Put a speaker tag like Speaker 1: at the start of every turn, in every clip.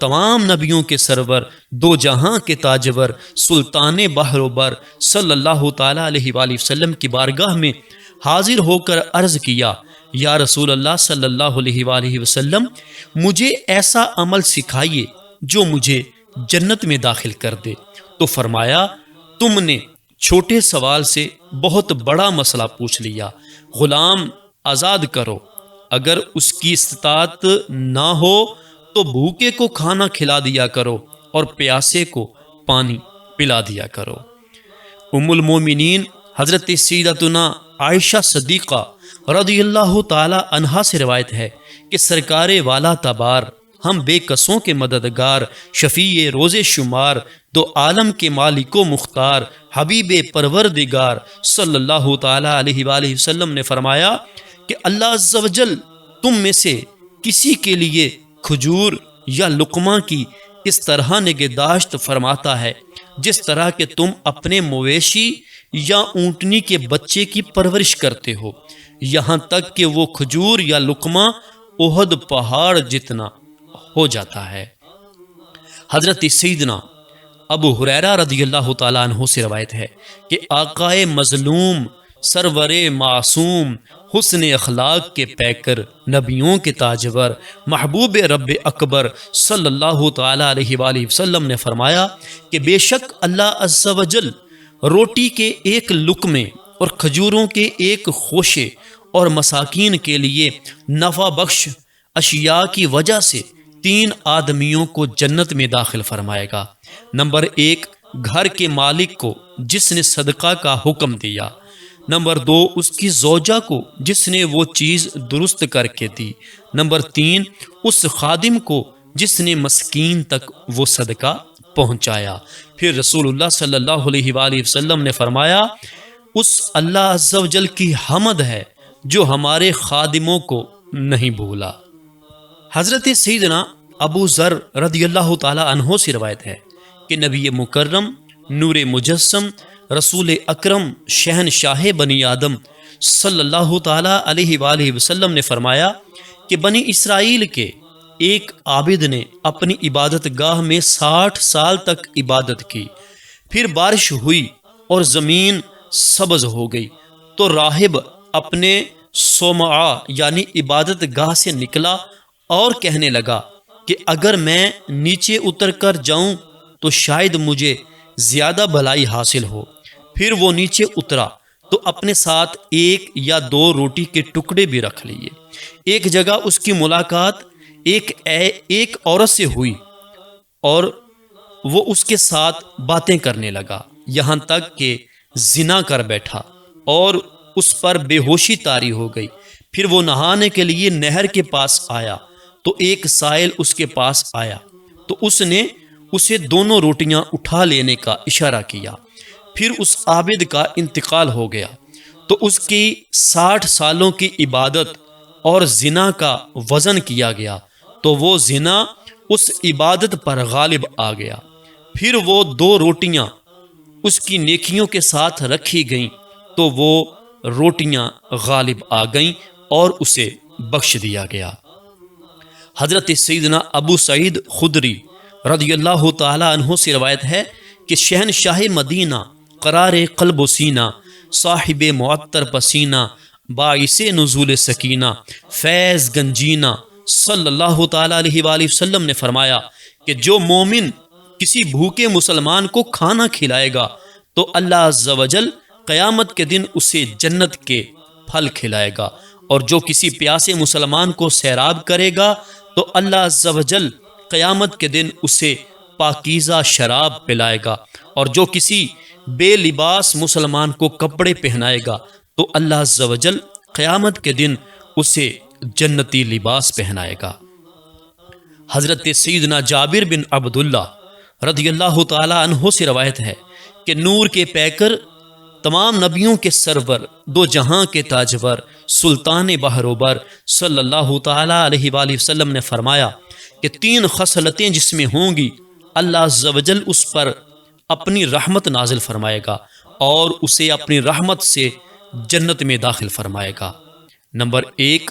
Speaker 1: تمام نبیوں کے سرور، دو جہاں کے تاجور، سلطان بحر و بر صلی اللہ تعالیٰ علیہ وآلہ وسلم کی بارگاہ میں حاضر ہو کر عرض کیا، یا رسول اللہ صلی اللہ علیہ وآلہ وسلم، مجھے ایسا عمل سکھائیے جو مجھے جنت میں داخل کر دے۔ تو فرمایا، تم نے چھوٹے سوال سے بہت بڑا مسئلہ پوچھ لیا، غلام آزاد کرو، اگر اس کی استطاعت نہ ہو تو بھوکے کو کھانا کھلا دیا کرو اور پیاسے کو پانی پلا دیا کرو۔ ام المومنین حضرت سیدتنا عائشہ صدیقہ رضی اللہ تعالی عنہا سے روایت ہے کہ سرکار والا تبار، ہم بے کسوں کے مددگار، شفیع روز شمار، دو عالم کے مالک و مختار، حبیب پروردگار صلی اللہ تعالی علیہ وآلہ وسلم نے فرمایا کہ اللہ عز و جل تم میں سے کسی کے لیے کھجور یا لقمہ کی اس طرح نگہداشت فرماتا ہے جس طرح کہ تم اپنے مویشی یا اونٹنی کے بچے کی پرورش کرتے ہو، یہاں تک کہ وہ کھجور یا لقمہ احد پہاڑ جتنا ہو جاتا ہے۔ حضرت سیدنا ابو ہریرہ رضی اللہ تعالیٰ عنہ سے روایت ہے کہ آقائے مظلوم، سرور معصوم، حسن اخلاق کے پیکر، نبیوں کے تاجور، محبوب رب اکبر صلی اللہ تعالیٰ علیہ وآلہ وسلم نے فرمایا کہ بے شک اللہ عز و جل روٹی کے ایک لقمے اور کھجوروں کے ایک خوشے اور مساکین کے لیے نفع بخش اشیاء کی وجہ سے 3 آدمیوں کو جنت میں داخل فرمائے گا۔ نمبر 1، گھر کے مالک کو جس نے صدقہ کا حکم دیا۔ نمبر 2، اس کی زوجہ کو جس نے وہ چیز درست کر کے دی۔ نمبر 3، اس خادم کو جس نے مسکین تک وہ صدقہ پہنچایا۔ پھر رسول اللہ صلی اللہ علیہ وآلہ وسلم نے فرمایا، اس اللہ عز و جل کی حمد ہے جو ہمارے خادموں کو نہیں بھولا۔ حضرت سیدنا ابو ذر رضی اللہ تعالی عنہ سے روایت ہے کہ نبی مکرم، نور مجسم، رسول اکرم، شہنشاہ بنی آدم صلی اللہ تعالی علیہ وآلہ وسلم نے فرمایا کہ بنی اسرائیل کے ایک عابد نے اپنی عبادت گاہ میں 60 سال تک عبادت کی، پھر بارش ہوئی اور زمین سبز ہو گئی تو راہب اپنے صومعہ یعنی عبادت گاہ سے نکلا اور کہنے لگا کہ اگر میں نیچے اتر کر جاؤں تو شاید مجھے زیادہ بھلائی حاصل ہو۔ پھر وہ نیچے اترا تو اپنے ساتھ 1 یا 2 روٹی کے ٹکڑے بھی رکھ لیے۔ ایک جگہ اس کی ملاقات ایک عورت سے ہوئی اور وہ اس کے ساتھ باتیں کرنے لگا، یہاں تک کہ زنا کر بیٹھا اور اس پر بے ہوشی طاری ہو گئی۔ پھر وہ نہانے کے لیے نہر کے پاس آیا تو ایک سائل اس کے پاس آیا تو اس نے اسے 2 روٹیاں اٹھا لینے کا اشارہ کیا۔ پھر اس عابد کا انتقال ہو گیا تو اس کی 60 سالوں کی عبادت اور زنا کا وزن کیا گیا تو وہ زنا اس عبادت پر غالب آ گیا۔ پھر وہ 2 روٹیاں اس کی نیکیوں کے ساتھ رکھی گئیں تو وہ روٹیاں غالب آ گئیں اور اسے بخش دیا گیا۔ حضرت سیدنا ابو سعید خدری رضی اللہ تعالی عنہ سے روایت ہے کہ شہنشاہ مدینہ، قرار قلب و سینہ، صاحب معطر پسینہ، باعث نزول سکینہ، فیض گنجینہ صلی اللہ تعالی علیہ وآلہ وسلم نے فرمایا کہ جو مومن کسی بھوکے مسلمان کو کھانا کھلائے گا تو اللہ عز و جل قیامت کے دن اسے جنت کے پھل کھلائے گا، اور جو کسی پیاسے مسلمان کو سیراب کرے گا تو اللہ عز و جل قیامت کے دن اسے پاکیزہ شراب پلائے گا، اور جو کسی بے لباس مسلمان کو کپڑے پہنائے گا تو اللہ عز و جل قیامت کے دن اسے جنتی لباس پہنائے گا۔ حضرت سیدنا جابر بن عبداللہ رضی اللہ تعالی عنہ سے روایت ہے کہ نور کے پیکر، تمام نبیوں کے سرور، دو جہاں کے تاجور، سلطان بحر و بر صلی اللہ تعالی علیہ وآلہ وسلم نے فرمایا کہ 3 خصلتیں جس میں ہوں گی اللہ عز و جل اس پر اپنی رحمت نازل فرمائے گا اور اسے اپنی رحمت سے جنت میں داخل فرمائے گا۔ نمبر 1،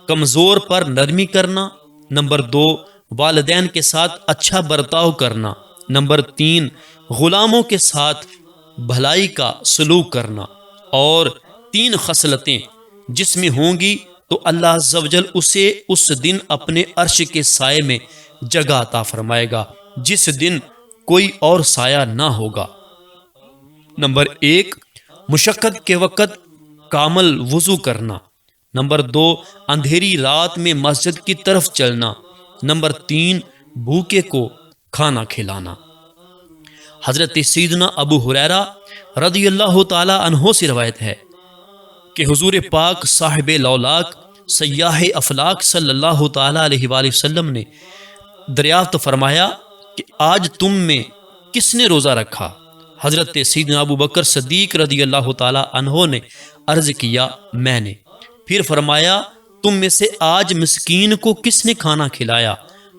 Speaker 1: کمزور پر نرمی کرنا۔ نمبر 2، والدین کے ساتھ اچھا برتاؤ کرنا۔ نمبر 3، غلاموں کے ساتھ بھلائی کا سلوک کرنا۔ اور 3 خصلتیں جس میں ہوں گی تو اللہ عز و جل اسے اس دن اپنے عرش کے سائے میں جگہ عطا فرمائے گا، جس دن کوئی اور سایہ نہ ہوگا۔ نمبر 1، مشقت کے وقت کامل وضو کرنا۔ نمبر 2، اندھیری رات میں مسجد کی طرف چلنا۔ نمبر 3، بھوکے کو کھانا کھلانا۔ حضرت سیدنا ابو ہریرہ رضی اللہ تعالی عنہ سے روایت ہے کہ حضور پاک صاحب لولاک سیاح افلاک صلی اللہ تعالی علیہ وآلہ وسلم نے دریافت فرمایا کہ آج تم میں کس نے روزہ رکھا؟ حضرت سیدنا ابو بکر صدیق رضی اللہ تعالی عنہ نے عرض کیا میں نے۔ پھر فرمایا تم میں سے آج مسکین کو کس نے کھانا کھلایا؟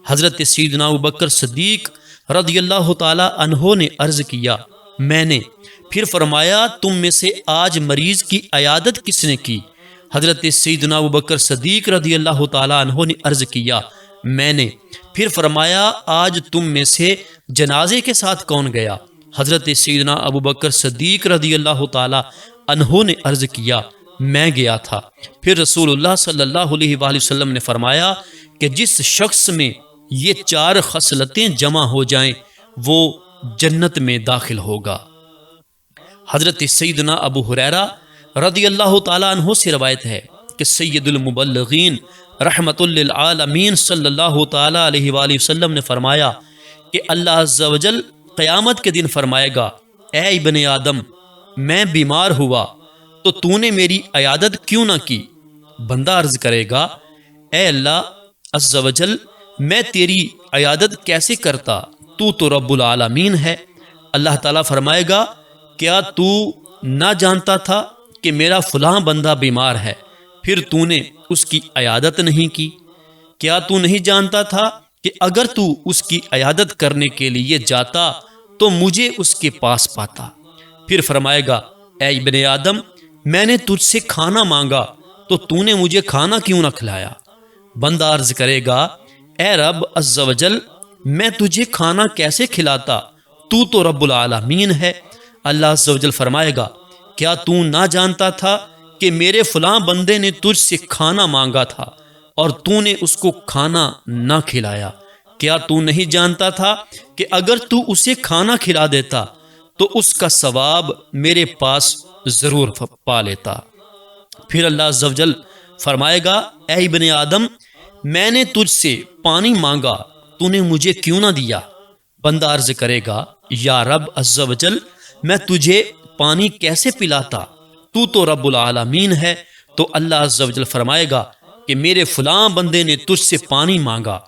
Speaker 1: حضرت سیدنا ابو بکر صدیق رضی اللہ تعالی عنہ نے عرض کیا میں نے۔ پھر فرمایا تم میں سے آج مریض کی عیادت کس نے کی؟ حضرت سیدنا ابو بکر صدیق رضی اللہ تعالی عنہ نے عرض کیا میں نے۔ پھر فرمایا آج تم میں سے جنازے کے ساتھ کون گیا؟ حضرت سیدنا ابو بکر صدیق رضی اللہ تعالی عنہ نے عرض کیا میں گیا تھا۔ پھر رسول اللہ صلی اللہ علیہ وآلہ وسلم نے فرمایا کہ جس شخص میں یہ 4 خصلتیں جمع ہو جائیں وہ جنت میں داخل ہوگا۔ حضرت سیدنا ابو ہریرہ رضی اللہ تعالی عنہ سے روایت ہے کہ سید المبلغین رحمت للعالمین صلی اللہ تعالی علیہ وآلہ وسلم نے فرمایا کہ اللہ عز و جل قیامت کے دن فرمائے گا اے ابن آدم میں بیمار ہوا تو نے میری عیادت کیوں نہ کی؟ بندہ عرض کرے گا اے اللہ عز و جل میں تیری عیادت کیسے کرتا، تو رب العالمین ہے۔ اللہ تعالیٰ فرمائے گا کیا تو نہ جانتا تھا کہ میرا فلاں بندہ بیمار ہے پھر تو نے اس کی عیادت نہیں کی؟ کیا تو نہیں جانتا تھا کہ اگر تو اس کی عیادت کرنے کے لیے جاتا تو مجھے اس کے پاس پاتا؟ پھر فرمائے گا اے ابن آدم میں نے تجھ سے کھانا مانگا تو نے مجھے کھانا کیوں نہ کھلایا؟ بندہ عرض کرے گا اے رب عز و جل میں تجھے کھانا کیسے کھلاتا، تو رب العالمین ہے۔ اللہ عز و جل فرمائے گا کیا تو نہ جانتا تھا کہ میرے فلاں بندے نے تجھ سے کھانا مانگا تھا اور تو نے اس کو کھانا نہ کھلایا؟ کیا تو نہیں جانتا تھا کہ اگر تو اسے کھانا کھلا دیتا تو اس کا ثواب میرے پاس ضرور پا لیتا؟ پھر اللہ عز و جل فرمائے گا اے ابن آدم میں نے تجھ سے پانی مانگا تو نے مجھے کیوں نہ دیا؟ بندہ عرض کرے گا یا رب عز و جل میں تجھے پانی کیسے پلاتا، تو رب العالمین ہے۔ تو اللہ عز و جل فرمائے گا کہ میرے فلاں بندے نے تجھ سے پانی مانگا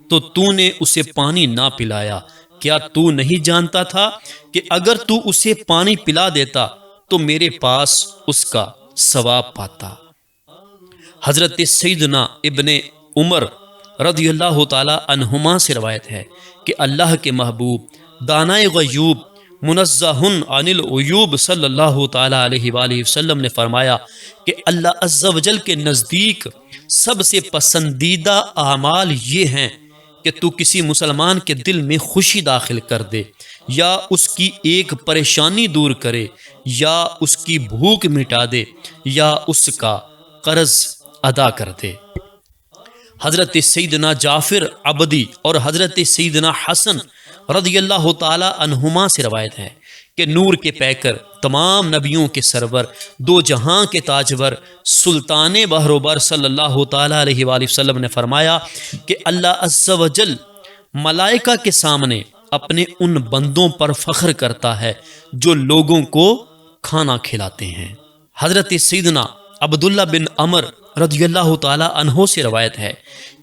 Speaker 1: تو نے اسے پانی نہ پلایا۔ کیا تو نہیں جانتا تھا کہ اگر تو اسے پانی پلا دیتا تو میرے پاس اس کا ثواب پاتا؟ حضرت سیدنا ابن عمر رضی اللہ تعالی عنہما سے روایت ہے کہ اللہ کے محبوب دانائے غیوب منزہ عن العیوب صلی اللہ تعالی علیہ وآلہ وسلم نے فرمایا کہ اللہ عز و جل کے نزدیک سب سے پسندیدہ اعمال یہ ہیں کہ تو کسی مسلمان کے دل میں خوشی داخل کر دے، یا اس کی ایک پریشانی دور کرے، یا اس کی بھوک مٹا دے، یا اس کا قرض ادا کر دے۔ حضرت سیدنا جعفر عبدی اور حضرت سیدنا حسن رضی اللہ تعالی عنہما سے روایت ہے کہ نور کے پیکر تمام نبیوں کے سرور دو جہاں کے تاجور سلطان بحر و بر صلی اللہ تعالی علیہ وآلہ وسلم نے فرمایا کہ اللہ عز و جل ملائکہ کے سامنے اپنے ان بندوں پر فخر کرتا ہے جو لوگوں کو کھانا کھلاتے ہیں۔ حضرت سیدنا عبداللہ بن عمر رضی اللہ تعالی عنہ سے روایت ہے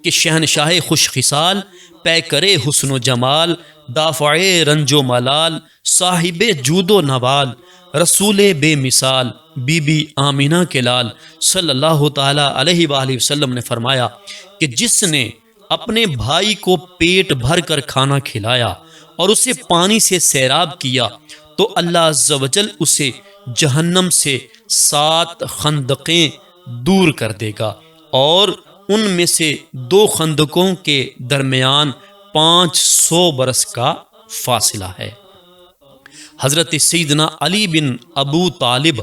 Speaker 1: کہ شہنشاہ خوش خصال، پیکر حسن و جمال، دافع رنج و ملال، صاحب جود و نوال، رسول بے مثال، بی بی آمینہ کے لال صلی اللہ تعالی علیہ وآلہ وسلم نے فرمایا کہ جس نے اپنے بھائی کو پیٹ بھر کر کھانا کھلایا اور اسے پانی سے سیراب کیا تو اللہ عز و جل اسے جہنم سے 7 خندقیں دور کر دے گا اور ان میں سے 2 خندقوں کے درمیان 500 برس کا فاصلہ ہے۔ حضرت سیدنا علی بن ابو طالب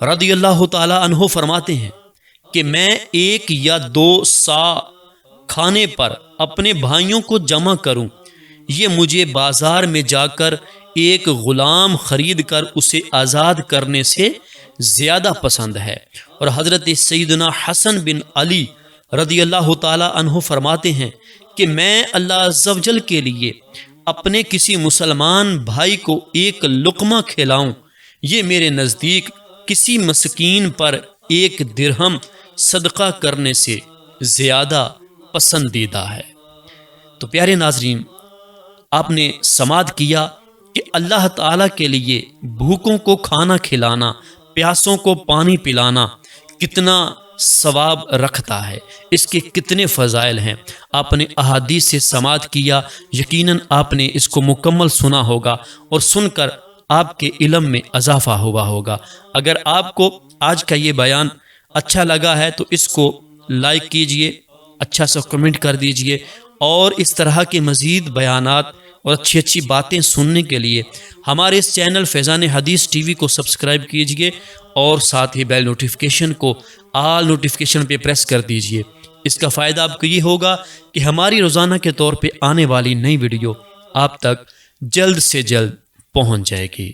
Speaker 1: رضی اللہ تعالی عنہ فرماتے ہیں کہ میں 1 یا 2 سا کھانے پر اپنے بھائیوں کو جمع کروں، یہ مجھے بازار میں جا کر ایک غلام خرید کر اسے آزاد کرنے سے زیادہ پسند ہے۔ اور حضرت سیدنا حسن بن علی رضی اللہ تعالی عنہ فرماتے ہیں کہ میں اللہ عز و جل کے لیے اپنے کسی مسلمان بھائی کو ایک لقمہ کھلاؤں، یہ میرے نزدیک کسی مسکین پر 1 درہم صدقہ کرنے سے زیادہ پسندیدہ ہے۔ تو پیارے ناظرین، آپ نے سماعت کیا کہ اللہ تعالیٰ کے لیے بھوکوں کو کھانا کھلانا، پیاسوں کو پانی پلانا کتنا ثواب رکھتا ہے، اس کے کتنے فضائل ہیں۔ آپ نے احادیث سے سماعت کیا، یقیناً آپ نے اس کو مکمل سنا ہوگا اور سن کر آپ کے علم میں اضافہ ہوا ہوگا۔ اگر آپ کو آج کا یہ بیان اچھا لگا ہے تو اس کو لائک کیجئے، اچھا سا کمنٹ کر دیجئے، اور اس طرح کے مزید بیانات اور اچھی اچھی باتیں سننے کے لیے ہمارے اس چینل فیضان حدیث ٹی وی کو سبسکرائب کیجئے اور ساتھ ہی بیل نوٹیفیکیشن کو آل نوٹیفیکیشن پہ پریس کر دیجئے۔ اس کا فائدہ آپ کو یہ ہوگا کہ ہماری روزانہ کے طور پہ آنے والی نئی ویڈیو آپ تک جلد سے جلد پہنچ جائے گی۔